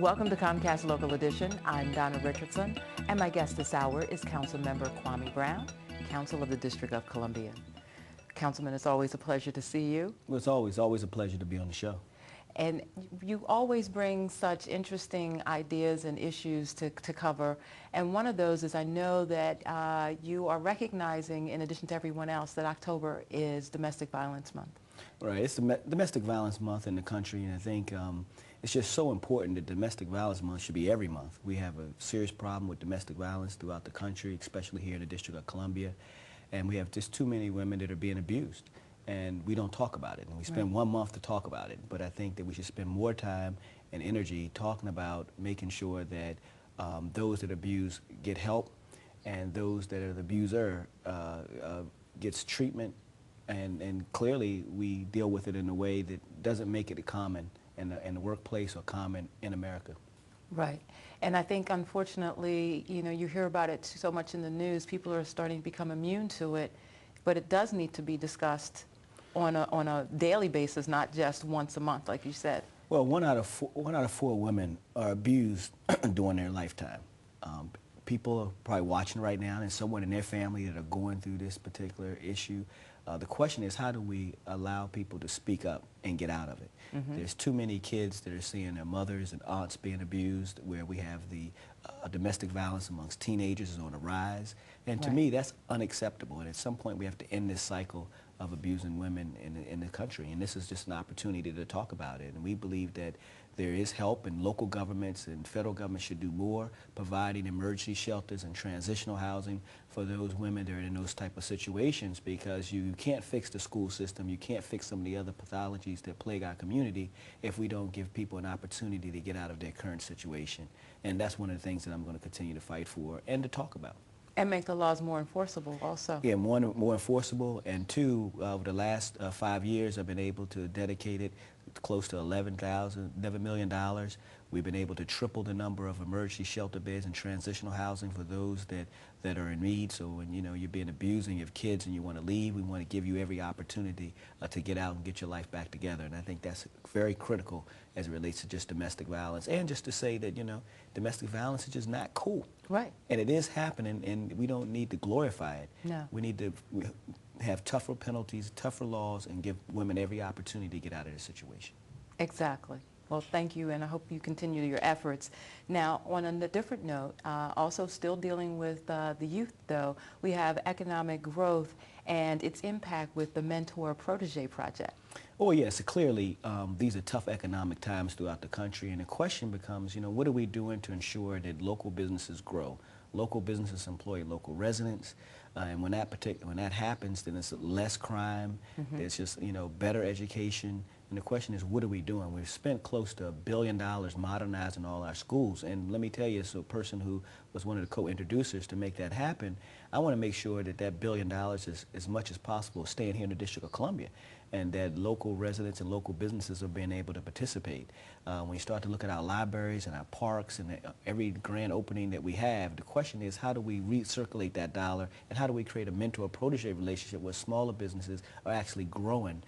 Welcome to Comcast Local Edition. I'm Donna Richardson, and my guest this hour is Councilmember Kwame Brown, Council of the District of Columbia. Councilman, it's always a pleasure to see you. Well, it's always a pleasure to be on the show. And you always bring such interesting ideas and issues to cover. And one of those is I know that you are recognizing, in addition to everyone else, that October is Domestic Violence Month. Right, it's Domestic Violence Month in the country, and I think it's just so important that Domestic Violence Month should be every month. We have a serious problem with domestic violence throughout the country, especially here in the District of Columbia, and we have just too many women that are being abused, and we don't talk about it. And we spend 1 month to talk about it, but I think that we should spend more time and energy talking about making sure that those that abuse get help, and those that are the abuser gets treatment. And clearly, we deal with it in a way that doesn't make it common in the workplace or common in America. Right. And I think, unfortunately, you know, you hear about it so much in the news, people are starting to become immune to it, but it does need to be discussed on a daily basis, not just once a month, like you said. Well, one out of four women are abused during their lifetime. People are probably watching right now, and someone in their family that are going through this particular issue. The question is, how do we allow people to speak up and get out of it? There's too many kids that are seeing their mothers and aunts being abused, where we have the domestic violence amongst teenagers is on the rise. And to me, that's unacceptable. And at some point, we have to end this cycle of abusing women in the country. And this is just an opportunity to talk about it. And we believe that there is help, and local governments and federal governments should do more, providing emergency shelters and transitional housing for those women that are in those type of situations, because you can't fix the school system, you can't fix some of the other pathologies that plague our community if we don't give people an opportunity to get out of their current situation. And that's one of the things that I'm going to continue to fight for and to talk about. And make the laws more enforceable also. Yeah, more enforceable, and two, over the last 5 years, I've been able to dedicate it close to $11 million. We've been able to triple the number of emergency shelter beds and transitional housing for those that are in need. So when you're being abused and you have kids and you want to leave, we want to give you every opportunity to get out and get your life back together. And I think that's very critical as it relates to just domestic violence. And just to say that, domestic violence is just not cool. Right. And it is happening, and we don't need to glorify it. No. We need to have tougher penalties, tougher laws, and give women every opportunity to get out of the situation. Exactly. Well, thank you, and I hope you continue your efforts. Now, on a different note, also still dealing with the youth, though, we have economic growth and its impact with the Mentor-Protege Project. Oh, yes, clearly these are tough economic times throughout the country, and the question becomes, what are we doing to ensure that local businesses grow? Local businesses employ local residents, and when that happens, then it's less crime, it's just, better education. And the question is, what are we doing? We've spent close to $1 billion modernizing all our schools. And let me tell you, as a person who was one of the co-introducers to make that happen, I want to make sure that $1 billion is, as much as possible, staying here in the District of Columbia, and that local residents and local businesses are being able to participate. When you start to look at our libraries and our parks and every grand opening that we have, the question is, how do we recirculate that dollar, and how do we create a mentor-protege relationship where smaller businesses are actually growing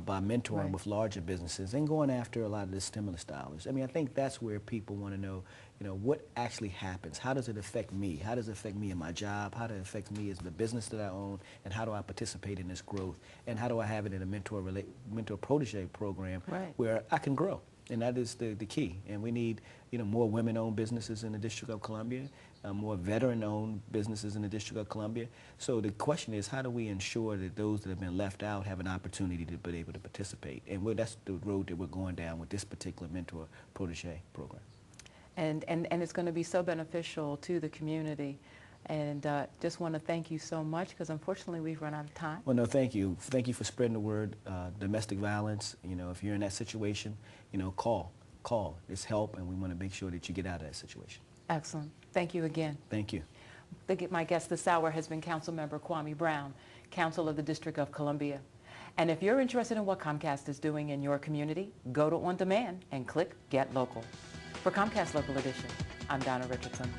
by mentoring with larger businesses and going after a lot of the stimulus dollars. I mean, I think that's where people want to know, what actually happens? How does it affect me? How does it affect me in my job? How does it affect me as the business that I own? And how do I participate in this growth? And how do I have it in a mentor-protege program where I can grow? And that is the key. And we need, more women-owned businesses in the District of Columbia, more veteran-owned businesses in the District of Columbia. So the question is, how do we ensure that those that have been left out have an opportunity to be able to participate? And that's the road that we're going down with this particular mentor-protege program. And it's going to be so beneficial to the community. And just want to thank you so much, because unfortunately we've run out of time. Well, no, thank you. Thank you for spreading the word. Domestic violence, if you're in that situation, call. It's help, and we want to make sure that you get out of that situation. Excellent. Thank you again. Thank you. My guest this hour has been Councilmember Kwame Brown, Council of the District of Columbia. And if you're interested in what Comcast is doing in your community, go to On Demand and click Get Local. For Comcast Local Edition, I'm Donna Richardson.